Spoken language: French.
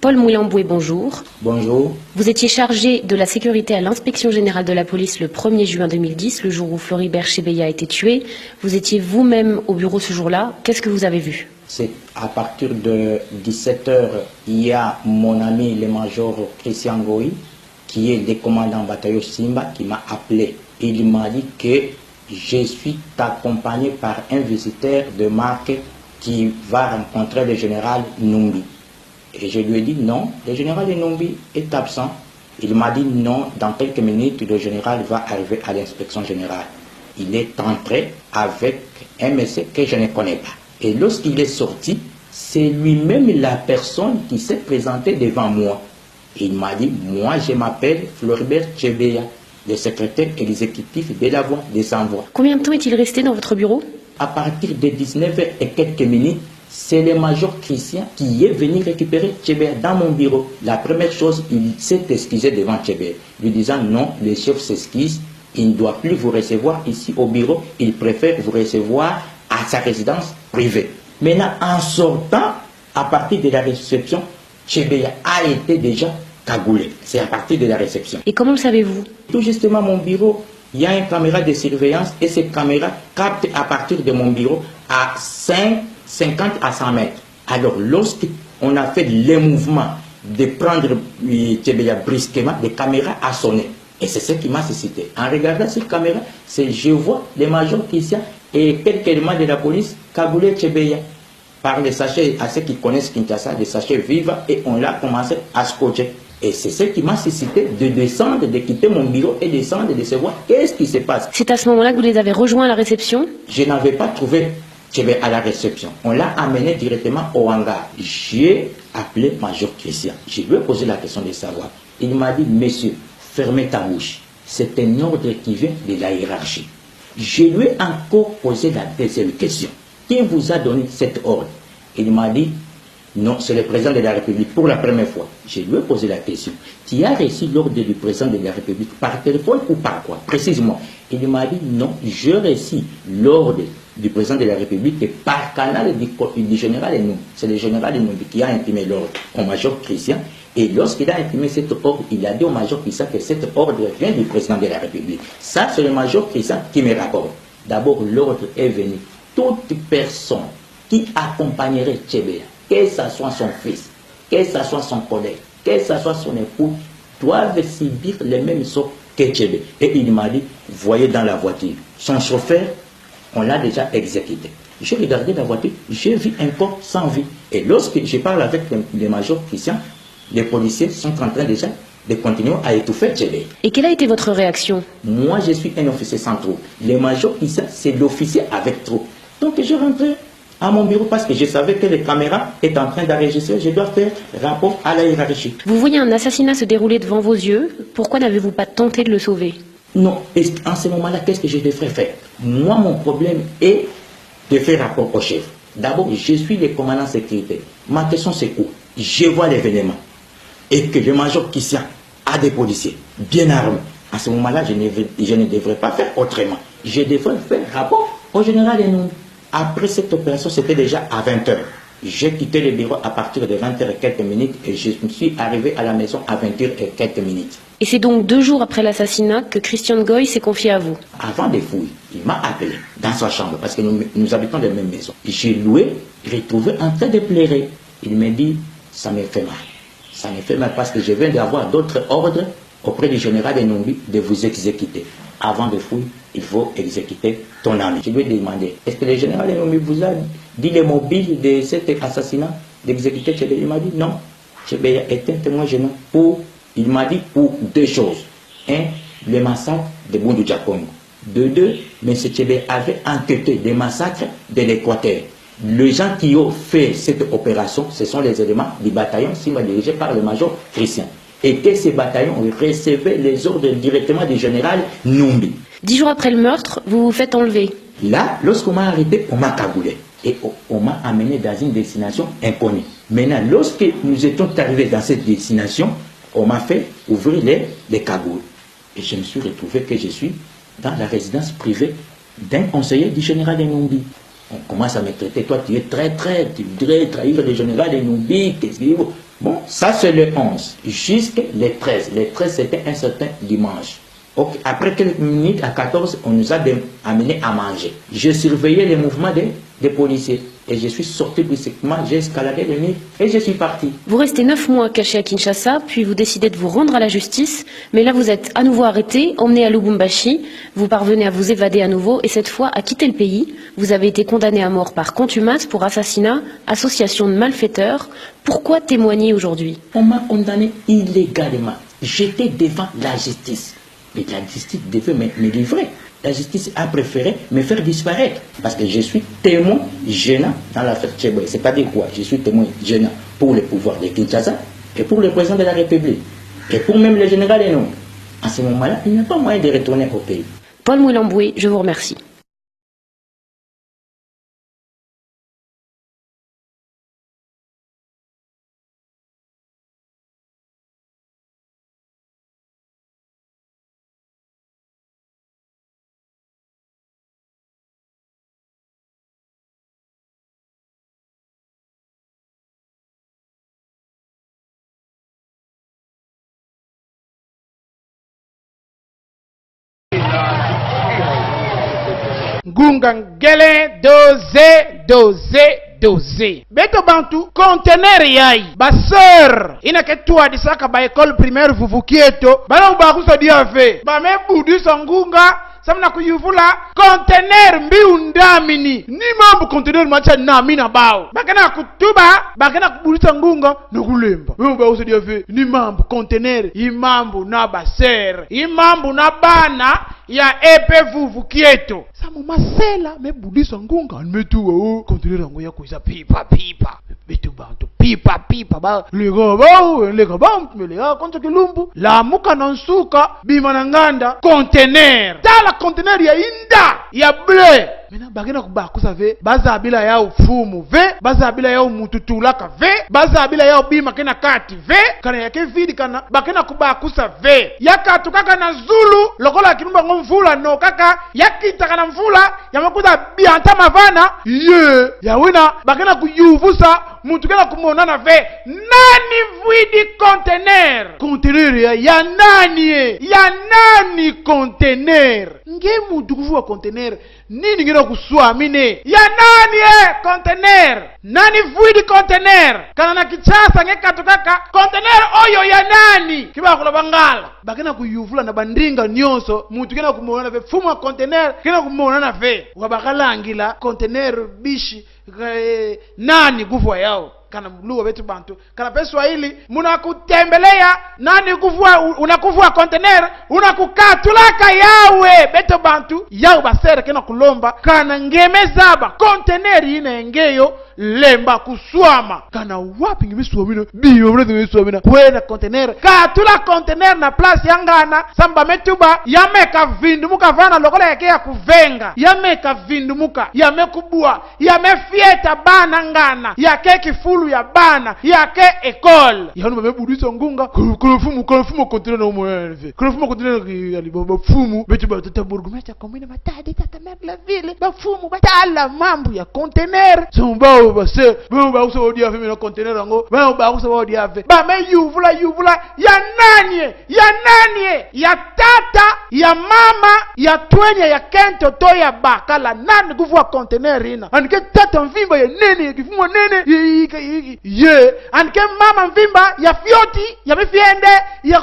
Paul Moulamboué, bonjour. Bonjour. Vous étiez chargé de la sécurité à l'inspection générale de la police le 1er juin 2010, le jour où Floribert Chebeya a été tué. Vous étiez vous-même au bureau ce jour-là. Qu'est-ce que vous avez vu? C'est à partir de 17h, il y a mon ami le major Christian Goy, qui est le commandant bataillon Simba, qui m'a appelé. Il m'a dit que je suis accompagné par un visiteur de marque qui va rencontrer le général Numbi. Et je lui ai dit non, le général Numbi est absent. Il m'a dit non, dans quelques minutes, le général va arriver à l'inspection générale. Il est entré avec un monsieur que je ne connais pas. Et lorsqu'il est sorti, c'est lui-même la personne qui s'est présentée devant moi. Il m'a dit, moi je m'appelle Floribert Chebeya, le secrétaire exécutif de la voie des envois. Combien de temps est-il resté dans votre bureau? À partir de 19h et quelques minutes, c'est le major Christian qui est venu récupérer Chebeya dans mon bureau. La première chose, il s'est excusé devant Chebeya, lui disant non, le chef s'excuse, il ne doit plus vous recevoir ici au bureau, il préfère vous recevoir à sa résidence privée. Maintenant, en sortant, à partir de la réception, Chebeya a été déjà cagoulé. C'est à partir de la réception. Et comment le savez-vous? Tout justement, mon bureau, il y a une caméra de surveillance et cette caméra capte à partir de mon bureau à 50 à 100 mètres. Alors, lorsqu'on a fait le mouvement de prendre Chebeya brusquement, la caméra a sonné. Et c'est ce qui m'a suscité. En regardant cette caméra, je vois les majors Christian et quelques éléments de la police cagoulé Chebeya par les sachets, à ceux qui connaissent Kinshasa, des sachets vivants, et on l'a commencé à scotcher. Et c'est ce qui m'a suscité de descendre, de quitter mon bureau et descendre, de savoir qu'est-ce qui se passe. C'est à ce moment-là que vous les avez rejoints à la réception? Je n'avais pas trouvé Chebeya à la réception. On l'a amené directement au hangar. J'ai appelé Major Christian. Je lui ai posé la question de savoir. Il m'a dit, monsieur, fermez ta bouche. C'est un ordre qui vient de la hiérarchie. Je lui ai encore posé la deuxième question. Qui vous a donné cet ordre? Il m'a dit, non, c'est le président de la République pour la première fois. Je lui ai posé la question. Qui a reçu l'ordre du président de la République par téléphone ou par quoi? Précisément. Il m'a dit, non, j'ai reçu l'ordre du président de la République par canal du général Enum. C'est le général Enum qui a imprimé l'ordre au major Christian. Et lorsqu'il a imprimé cet ordre, il a dit au major Christian que cet ordre vient du président de la République. Ça, c'est le major Christian qui me rapporte. D'abord, l'ordre est venu. Toute personne qui accompagnerait Chebeya, que ce soit son fils, que ce soit son collègue, que ce soit son époux, doivent subir les mêmes sorts que Chebeya. Et il m'a dit, voyez dans la voiture, son chauffeur, on l'a déjà exécuté. J'ai regardé la voiture, j'ai vu un corps sans vie. Et lorsque je parle avec le major Christian, les policiers sont en train déjà de continuer à étouffer Chebeya. Et quelle a été votre réaction? Moi, je suis un officier sans troupe. Le major Christian, c'est l'officier avec troupe. Donc, je rentrais à mon bureau parce que je savais que les caméras étaient en train d'enregistrer. Je dois faire rapport à la hiérarchie. Vous voyez un assassinat se dérouler devant vos yeux. Pourquoi n'avez-vous pas tenté de le sauver? Non. Et en ce moment-là, qu'est-ce que je devrais faire? Moi, mon problème est de faire rapport au chef. D'abord, je suis le commandant sécurité. Ma question, c'est quoi? Je vois l'événement. Et que le major Christian a des policiers bien armés. À ce moment-là, je ne devrais pas faire autrement. Je devrais faire rapport au général Enum. Après cette opération, c'était déjà à 20h. J'ai quitté le bureau à partir de 20h et quelques minutes et je me suis arrivé à la maison à 20h et quelques minutes. Et c'est donc 2 jours après l'assassinat que Christian Goy s'est confié à vous? Avant des fouilles, il m'a appelé dans sa chambre parce que nous habitons dans la même maison. J'ai retrouvé en train de pleurer. Il m'a dit, ça me fait mal. Ça me fait mal parce que je viens d'avoir d'autres ordres auprès du général Enumbi de vous exécuter. Avant de fouiller, il faut exécuter ton ami. Je lui ai demandé, est-ce que le général Enumbi vous a dit le mobile de cet assassinat, d'exécuter Chebeya? Il m'a dit non. Chebeya est un témoin gênant il m'a dit pour 2 choses. 1, le massacre de Bundu Diakongo. 2, M. Chebeya avait enquêté des massacres de l'Équateur. Les gens qui ont fait cette opération, ce sont les éléments du bataillon Simba dirigé par le major Christian. Et que ces bataillons recevaient les ordres directement du général Numbi. 10 jours après le meurtre, vous vous faites enlever. Là, lorsqu'on m'a arrêté, on m'a cagoulé. Et on m'a amené dans une destination inconnue. Maintenant, lorsque nous étions arrivés dans cette destination, on m'a fait ouvrir les cagoules. Et je me suis retrouvé que je suis dans la résidence privée d'un conseiller du général Enumbi. On commence à me traiter, toi tu es très, tu voudrais trahir le général Enumbi, qu'est-ce qu'il faut? Bon, ça c'est le 11 jusqu'à le 13. Le 13 c'était un certain dimanche. Okay. Après quelques minutes, à 14, on nous a amené à manger. Je surveillais les mouvements des policiers. Et je suis sorti brusquement, j'ai escaladé le mur et je suis parti. Vous restez 9 mois caché à Kinshasa, puis vous décidez de vous rendre à la justice. Mais là, vous êtes à nouveau arrêté, emmené à Lubumbashi. Vous parvenez à vous évader à nouveau et cette fois à quitter le pays. Vous avez été condamné à mort par contumace pour assassinat, association de malfaiteurs. Pourquoi témoigner aujourd'hui? On m'a condamné illégalement. J'étais devant la justice. Mais la justice devait me livrer. La justice a préféré me faire disparaître parce que je suis témoin gênant dans l'affaire Tcheboy. C'est-à-dire quoi? Je suis témoin gênant pour le pouvoir de Kinshasa et pour le président de la République et pour même le général Enon. À ce moment-là, il n'y a pas moyen de retourner au pays. Paul Mouilamboué, je vous remercie. Ngungangele doze. Beto bantu conteneur yai. Ba sœur ina ketua disaka ba école primaire vuvukieto. Bala ubakusa diafe. Ba me budu sangunga. Samna kuyuvula conteneur mbiu ndamini. Ni mambo conteneur macha namina bao. Bakana kutuba, bakana kubulisa ngunga nokulemba. Wewe ubakusa diafe. Ni mambo conteneur, imambo na ba sœur, imambo na bana ya epe vuvukieto. Samu masela me budisa ngunga metuwa o conteneur ngo ya kuisa pipa betu bantu pipa ba le gaba mtmelea konto kilumbu la muka nansuka bima na nganda conteneur tala conteneur ya inda ya bleu mena bagena kubakusa ve baza bila ya ufumu ve baza bila ya mututulaka ve baza bila ya bima kena kati ve kana yake vidi kana bakena kubakusa ve yakatu kaka na zulu lokola kinumba ngomvula no kaka yakita kana mvula yamakuza bianta mavana ye yawina bakena kuyuvusa muntu kena kumonana ve nani vidi conteneur ya nani conteneur nge muntu kuvua conteneur nini ngina kuswamine ya nani conteneur nani vidi conteneur kana na kichasa ngekatu kaka conteneur oyo ya nani kiba kula bangala bakena kuyuvula na bandinga nyonso muntu kena kumonana ve fuma conteneur kena kumonana ve wabakalangila conteneur bishi nani kuvua yao kana mluwa wetu bantu kana peswa hili munakutembelea nani kuvua unakuvua conteneur unakukatulaka yawe beto bantu yao basere kena kulomba kana ngemezaba conteneur ina ngeyo lemba kuswama kana wapi ngemiswamina biyo mrezo ngemiswamina kwena conteneur katula conteneur na place yangana samba metuba yameka vindumuka vana lokola yake ya kuvenga yameka vindumuka yamekubua yamefieta bana ngana yake kifulu ya bana yake école yanu bamebudisa ngunga kolofumu conteneur na umwe kolofumu conteneur ya liboba fumu betuba tata burgomestre commune matadi tata maire la ville bafumu batala mambo ya conteneur sombao base ba uso odia femi na conteneur ngo ba uso odia fe ba me yuvula ya nani ya tata ya mama ya twenya ya kento to ya bakala nani kuvua conteneur ina anike tata mvimba ya nene kifumwa nene ye anike mama mvimba ya fioti ya mifiende ya